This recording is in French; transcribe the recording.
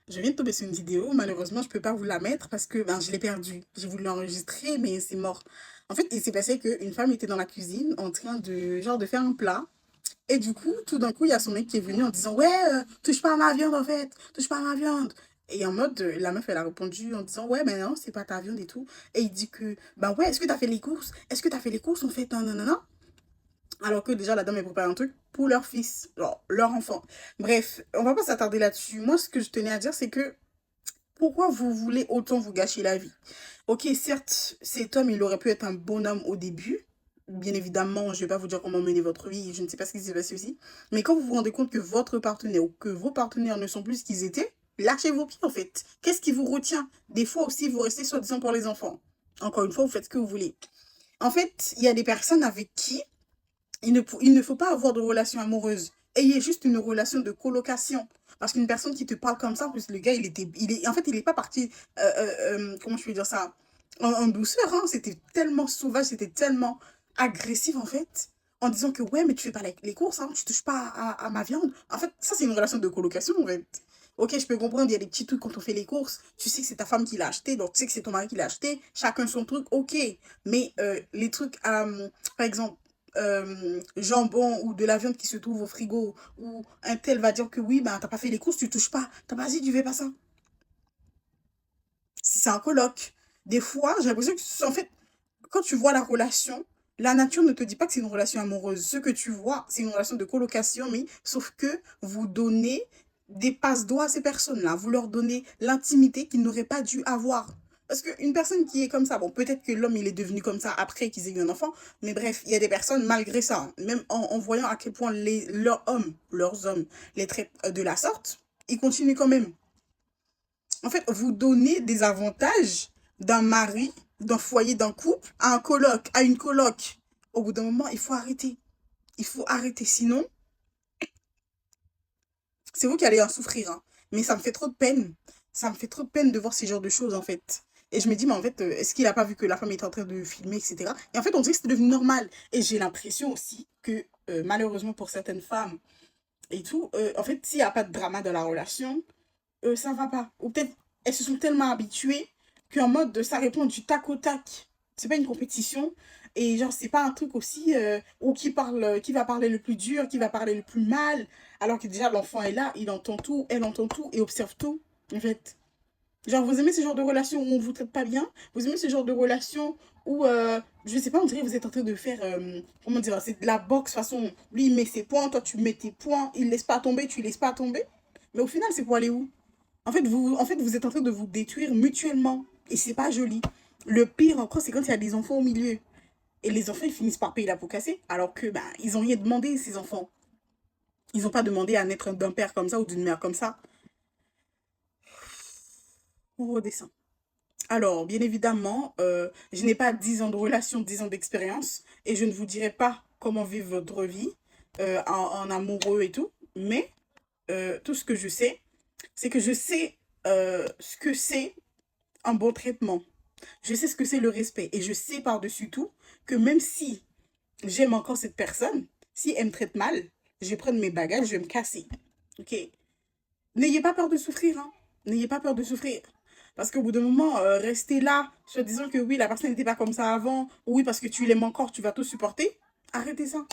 Je viens de tomber sur une vidéo, malheureusement, je peux pas vous la mettre parce que ben, je l'ai perdue. J'ai voulu l'enregistrer, mais c'est mort. En fait, il s'est passé qu'une femme était dans la cuisine en train de, genre, de faire un plat. Et du coup, tout d'un coup, il y a son mec qui est venu en disant, ouais, touche pas à ma viande, en fait, touche pas à ma viande. Et en mode, la meuf, elle a répondu en disant, ouais, mais non, c'est pas ta viande et tout. Et il dit que, bah ouais, est-ce que t'as fait les courses? Est-ce que t'as fait les courses, en fait? Non, non, non, non. Alors que déjà, la dame, elle prépare un truc pour leur fils, genre, leur enfant. Bref, on va pas s'attarder là-dessus. Moi, ce que je tenais à dire, c'est que pourquoi vous voulez autant vous gâcher la vie? Ok, certes, cet homme, il aurait pu être un bon homme au début. Bien évidemment, je vais pas vous dire comment mener votre vie, je ne sais pas ce qui s'est passé aussi. Mais quand vous vous rendez compte que votre partenaire ou que vos partenaires ne sont plus ce qu'ils étaient, lâchez vos pieds en fait. Qu'est-ce qui vous retient? Des fois aussi, vous restez soi-disant pour les enfants. Encore une fois, vous faites ce que vous voulez. En fait, il y a des personnes avec qui il ne faut pas avoir de relation amoureuse. Ayez juste une relation de colocation. Parce qu'une personne qui te parle comme ça, en plus le gars, en fait, il n'est pas parti, comment je peux dire ça, en douceur, hein. C'était tellement sauvage, c'était tellement agressif, en fait, en disant que, ouais, mais tu fais pas les courses, hein, tu touches pas à ma viande. En fait, ça, c'est une relation de colocation, en fait. Ok, je peux comprendre, il y a des petits trucs quand on fait les courses. Tu sais que c'est ta femme qui l'a acheté, donc tu sais que c'est ton mari qui l'a acheté. Chacun son truc, ok. Mais les trucs, par exemple, jambon ou de la viande qui se trouve au frigo, ou un tel va dire que oui, ben t'as pas fait les courses, tu touches pas. T'as pas dit, tu fais pas ça. Si c'est un coloc. Des fois, j'ai l'impression que, en fait, quand tu vois la relation, la nature ne te dit pas que c'est une relation amoureuse. Ce que tu vois, c'est une relation de colocation, mais sauf que vous donnez des passe-doigts à ces personnes-là. Vous leur donnez l'intimité qu'ils n'auraient pas dû avoir. Parce qu'une personne qui est comme ça, bon, peut-être que l'homme, il est devenu comme ça après qu'ils aient eu un enfant, mais bref, il y a des personnes, malgré ça, hein, même en voyant à quel point leurs hommes les traitent de la sorte, ils continuent quand même. En fait, vous donnez des avantages d'un mari, d'un foyer, d'un couple, à un coloc, à une coloc. Au bout d'un moment, il faut arrêter. Il faut arrêter. Sinon, c'est vous qui allez en souffrir, hein. Mais ça me fait trop de peine. Ça me fait trop de peine de voir ce genre de choses, en fait. Et je me dis, mais en fait, est-ce qu'il n'a pas vu que la femme était en train de filmer, etc. Et en fait, on dirait que c'est devenu normal. Et j'ai l'impression aussi que, malheureusement pour certaines femmes et tout, en fait, s'il n'y a pas de drama dans la relation, ça va pas. Ou peut-être elles se sont tellement habituées qu'en mode de ça répond du tac au tac. C'est pas une compétition. Et genre, c'est pas un truc aussi où qui va parler le plus dur, qui va parler le plus mal. Alors que déjà, l'enfant est là, il entend tout, elle entend tout et observe tout. En fait. Genre, vous aimez ce genre de relation où on vous traite pas bien? Vous aimez ce genre de relation où, je sais pas, on dirait que vous êtes en train de faire, comment dire, c'est de la boxe façon, lui il met ses points, toi tu mets tes points, il laisse pas tomber, tu laisses pas tomber. Mais au final, c'est pour aller où? En fait, vous êtes en train de vous détruire mutuellement. Et c'est pas joli. Le pire encore, c'est quand il y a des enfants au milieu. Et les enfants, ils finissent par payer la peau cassée. Alors que, bah, ils ont rien demandé, ces enfants. Ils ont pas demandé à naître d'un père comme ça ou d'une mère comme ça. On redescend. Alors, bien évidemment, je n'ai pas 10 ans de relation, 10 ans d'expérience. Et je ne vous dirai pas comment vivre votre vie en amoureux et tout. Mais tout ce que je sais, c'est que je sais ce que c'est un bon traitement. Je sais ce que c'est le respect. Et je sais par-dessus tout que même si j'aime encore cette personne, si elle me traite mal, je vais prendre mes bagages, je vais me casser. Ok? N'ayez pas peur de souffrir, hein. N'ayez pas peur de souffrir. Parce qu'au bout d'un moment, rester là, se disant que oui, la personne n'était pas comme ça avant, ou oui, parce que tu l'aimes encore, tu vas tout supporter, arrêtez ça.